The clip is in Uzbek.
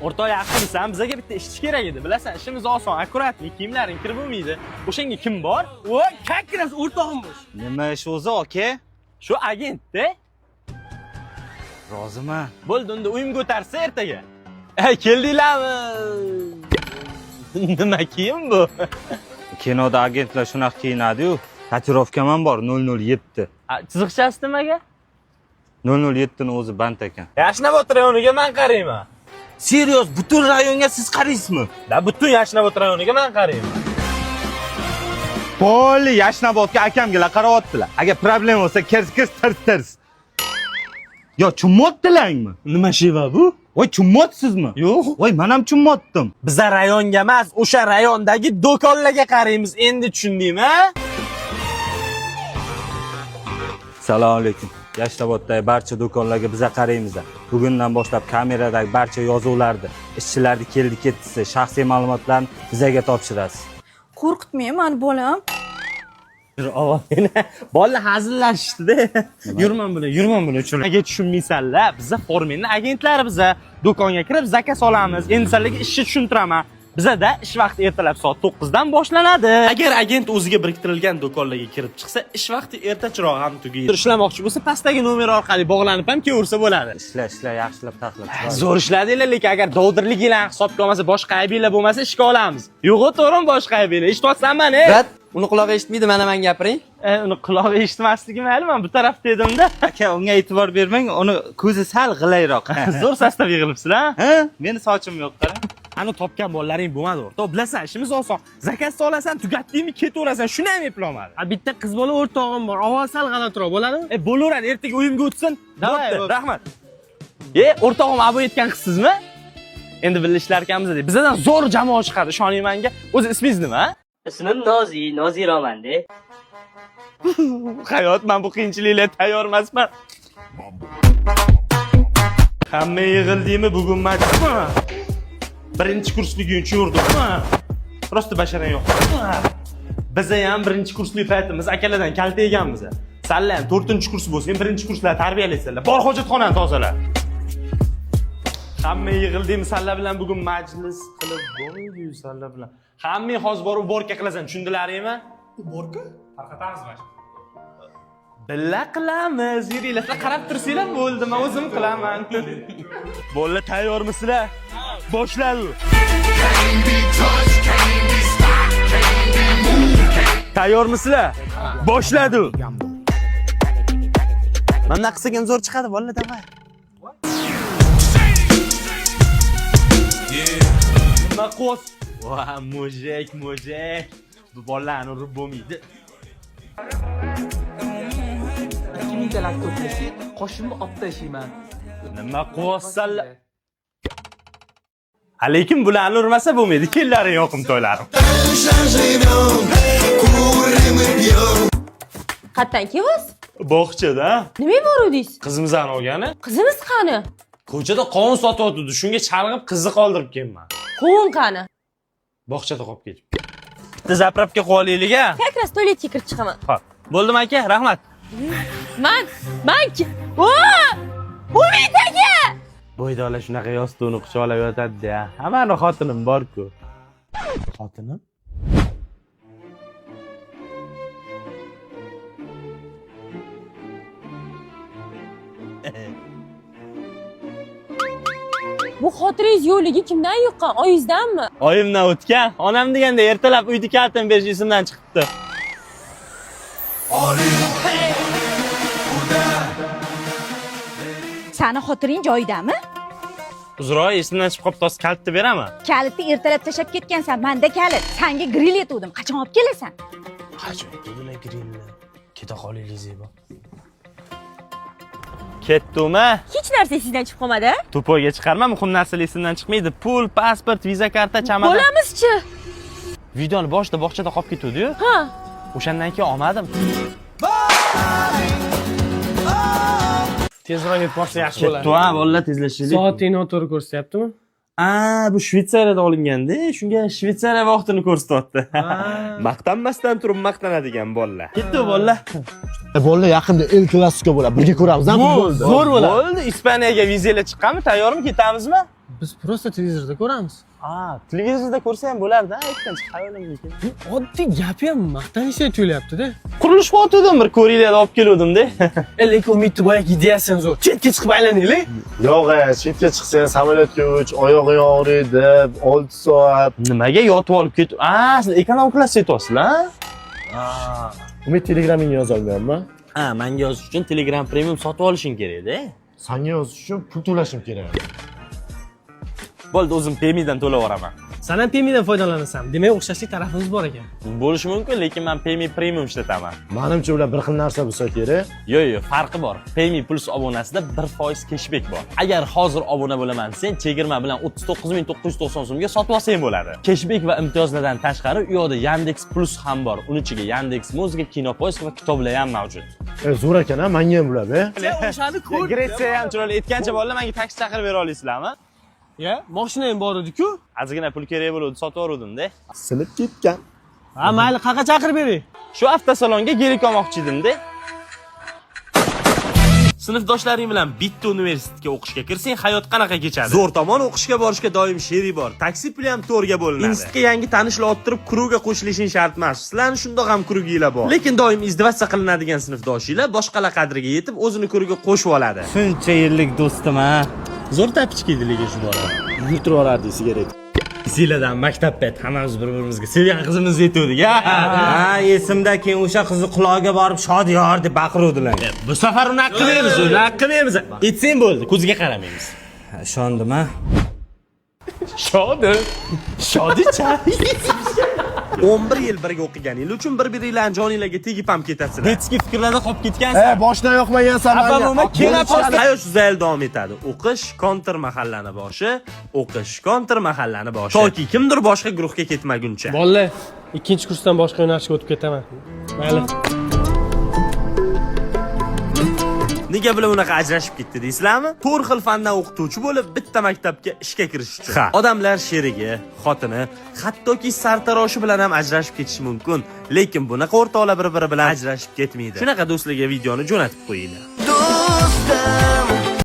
O'rtoq yaxshimisan? Bizga bitta ishchi kerak edi. Bilasan, ishimiz oson, akkuratlik, kiyimlaring kirib bo'lmaydi. O'shanga kim bor? Voy, kakkiras o'rtog'imiz. Nima ish o'zi, aka? Shu agentda. Roziman. Bo'ldi, unda uyim ko'tarsa ertaga. Keldinglarmi? Nima kiyim bu? Kinoda agentlar shunaqa kiyinadi-yu. Tatuirovkam bor 007. Chiziqchasi nimaga? 007 ni o'zi band ekan. Yashnobod rayoniga men qarayman. Serios, butun rayonga siz qaraysizmi? Da butun Yashnobod rayoniga men qarayman. Bo'ldi, Yashnobodga akamga qarayaptilar. Agar problem bo'lsa, kers tirs. Yo, chummotdilarmi? Nima sheva bu? Voy, chummotsizmi? Yo'q. Voy, men ham chummotdim. Biz rayonga emas, o'sha rayondagi do'konlarga qaraymiz. Endi tushundingmi, ha? Assalomu alaykum. Yashnoboddagi barcha do'konlarga biza qaraymiz. Bugundan boshlab kameradagi barcha yozuvlarni, ishchilarni keldi-ketdisi, shaxsiy ma'lumotlarni bizaga topshirasiz. Qo'rqitmayman bolam. Bolalar hazillashdi-da. Yurman bilan. Nega tushunmaysanlar? Biza formenni agentlari biza. Do'konga kirib zakaz olamiz. Endi sizlarga ishni tushuntiraman. Bizada ish vaqti ertalab soat 9 dan boshlanadi. Agar agent o'ziga biriktirilgan do'konlarga kirib chiqsa, ish vaqti ertachiroq ham tugaydi. Ishlamoqchi bo'lsa, pastdagi nomer orqali bog'lanib ham kelaversa bo'ladi. Ishla, yaxshilab taxlab. Zo'r ishladinglar, lekin agar dovdirliginglarni hisobga olmasa, boshqa aybinglar bo'lmasa, ishga olamiz. Yo'q, to'g'rimi boshqa aybinglar? Eshityapsanmi, ne? Rat, uni quloq eshitmaydi, mana men gapiring. Uni quloq eshitmasligi mayli, men bu tarafda edim-da. Aka, unga e'tibor bermang, uni ko'zi sal g'ilayroq. Zo'r sastav yig'ilibsizlar, ha? Meni sochim yo'q, qara. Ani topgan bolalaring bo'lmadi, o'rtoq. Bilasan, ishimiz oson. Zakaz olasan, tugatdingmi, ketaverasan. Shuni ham eplolmadi. Bitta qiz bola o'rtog'im bor. Ovoz sal g'alatiroq bo'ladi. Bo'laveradi, ertaga o'yimga o'tsin. Davay, rahmat. O'rtog'im abo etgan qizsizmi? Endi birga ishlar ekanmiz deb. Bizdan zo'r jamoa chiqadi, ishoning menga. O'zi ismingiz nima? Ismim Noziroman-da. Hayot, men bu qiyinchiliklarga tayyor emasman. Hamma yig'ildingmi bugun majlismi? Birinchi kursliging uchun yurdikmi? Prosta basharang yo'q. Biz ham birinchi kurslik paytimiz akalardan kalta yeganmiz. Sizlar ham 4-kurs bo'lsin, birinchi kurslar tarbiyalaysizlar. Bor hojatxonani tozala. Hamma yig'ildingmi sizlar bilan bugun majlis qilib bo'lmaydi-yu sizlar bilan. Hamma hozir borib borka qilasan, tushundilaringmi? Borka? Tarqatamiz mana. Billa qilamiz. Yuringlar, qarab tursanglar bo'ldi, men o'zim qilaman. Bolalar tayyormisizlar? Boshladi. Tayyormisizlar? Boshladi. Mana qilsam zo'r chiqadi, bolalar, davay. Nima qos? Va, mujek. Bu bolalarni urib bo'lmaydi. Kimingtalar to'plashi, qoshimni olib tashlayman. Nima qo'ysanlar? Lekin bularni urmasa bo'lmaydi. Kellaring yoqim to'ylarim. Qatdan kelasiz? Bog'chada. Nima borudingiz? Qizimizdan olgani. Qizimiz qani? Ko'chada qovun sotyapti. Shunga chalg'ib qizni qoldirib kelman. Qovun qani? Bog'chada qolib ketib. Bitta zapravka qo'yaylik-a. Kakras tualetga kirib chiqaman. Xo'p. Bo'ldimi aka? Rahmat. Men Umid aka! Bo'ydolar shunaqa yostiqni quchoqlab yotadi-da. Hammani xotinim bor-ku. Xotinim? Bu xotiringiz yo'qligi kimdan yuqqan? Oyingizdanmi? Oyimdan o'tgan. Onam deganda ertalab uyni kaltini berish esimdan chiqibdi. Sani xotiring joyidami? Uzroy, esimdan chiqib qolib, tos kalitni beraman. Kalitni ertalab tashlab ketgansan, menda kalit. Senga grill etuvdim. Qachon olib kelasan? Qachon kelinglar grillni? Keta qolaylik Zebo. Ketdimi? Hech narsa esingizdan chiqib qolmadi? To'poyga chiqarma, muhim narsalar esimdan chiqmaydi. Pul, pasport, viza karta, chamadon. Bo'lamizchi. Videoni boshida bog'chada qolib ketdi-yu. Ha. O'shandan keyin olmadim. Tezroq yetib borsa yaxshi bo'ladi. Ketdi, ha, bolalar tezlashaylik. Soating noto'g'ri ko'rsatyaptimi? Bu Shvetsariyada olinganda, shunga Shvetsariya vaqtini ko'rsatyapti. Maqtanmasdan turib maqtanadigan bolalar. Ketdi bolalar. Bolalar yaqinda El Clasico bo'ladi. Birga ko'ramiz, ha? Zo'r bo'ladi. Bo'ldi, Ispaniyaga vizalar chiqqanmi? Tayyormi? Ketamizmi? Biz prosta televizorda ko'ramiz. Televizorda ko'rsa ham bo'lardi, aytgancha xayolimga keldi. Oddiy gapi ham maqtanishday tuyulyapti-da. Qurilish qilyotgandim, bir ko'ringlar deb olib kelgandim-da. Lekin umidni boyagi ideyasi ham zo'r. Chetga chiqib aylanaylik. Yo'q, chetga chiqsang samolyotga uch, oyog'ing og'riydi, 6 soat. Nimaga yotib olib ketib? Siz ekonom klass yetyapsizlar? Umid telegramingga yozolmayapman. Menga yozish uchun Telegram Premium sotib olishing kerak-da. Senga yozish uchun pul to'lashim kerak. Bo'ldi, o'zim Payme'dan to'lab yuboraman. Sen ham Payme'dan foydalanasan. Demak, o'xshashlik tarafimiz bor ekan. Bo'lishi mumkin, lekin men Payme Premium ishlataman. Menimcha ular bir xil narsa bo'lsa kerak. Yo'q, farqi bor. Payme Plus obunasida 1% cashback bor. Agar hozir obuna bo'laman desang, chegirma bilan 39990 so'mga sotib olsang bo'ladi. Cashback va imtiyozlardan tashqari, u yoqda Yandex Plus ham bor. Uning ichiga Yandex Muzika, Kinopoisk va kitoblar ham mavjud. Zo'r ekan, menga ham bular-da. O'shani ko'r. Gretsiya ham chiroyli aytgancha bolalar, menga taksi chaqirib bera olasizlarmi? Mashina ham bor edi-ku. Ozgina pul kerak bo'ldi, sotib yubordim-da. Sinib ketgan. Mayli, qayerga chaqirib bering? Shu avtosalonga gelik olmoqchi edim-da. Sinfdoshlaring bilan bitta universitetga o'qishga kirsang, hayot qanaqa kechadi? Zo'r tomon o'qishga borishga doim sherik bor. Taksi puli ham to'rga bo'linadi. Institutga yangi tanishlar orttirib, krugga qo'shilishing shart emas. Sizlarning shundoq ham kruginglar bor. Lekin doim izdivatsiya qilinadigan sinfdoshinglar boshqalar qadriga yetib, o'zini krugga qo'shib oladi. Shuncha yillik do'stim-a. Zo'r tapichka edi lekin shu bola. Yurtirib olardi sigaret. Sizlardan maktabda hammamiz bir-birimizga sevgan qizimizni aytdik. Esimda keyin o'sha qizni quloqiga borib shodiyor deb baqiruvdilar. Bu safar uni qilmaymiz. Aytsang bo'ldi, ko'ziga qaramaymiz. Ishondim-a. Shodicha. 11 yil birga o'qiganingiz uchun bir-biringlarning joninglarga tegib ham ketasizlar. Betski fikrlarda qolib ketgansiz. Boshdan yoqmagansan menga. Hayot zayl davom etadi. O'qish kontir mahallani boshi, o'qish kontir mahallani boshi. Toki kimdir boshqa guruhga ketmaguncha. Bolalar, ikkinchi kursdan boshqa yo'nalishga o'tib ketaman. Mayli. Nega bilan unaqa ajrashib ketdi deysizlarmi? 4 xil fandan o'qituvchi bo'lib, bitta maktabga ishga kirish uchun. Odamlar sherigi, xotini, hattoki sartaroshi bilan ham ajrashib ketishi mumkin, lekin bunaqa o'rtoqlar bir-biri bilan ajrashib ketmaydi. Shunaqa do'stlarga videoni jo'natib qo'yinglar. Do'stim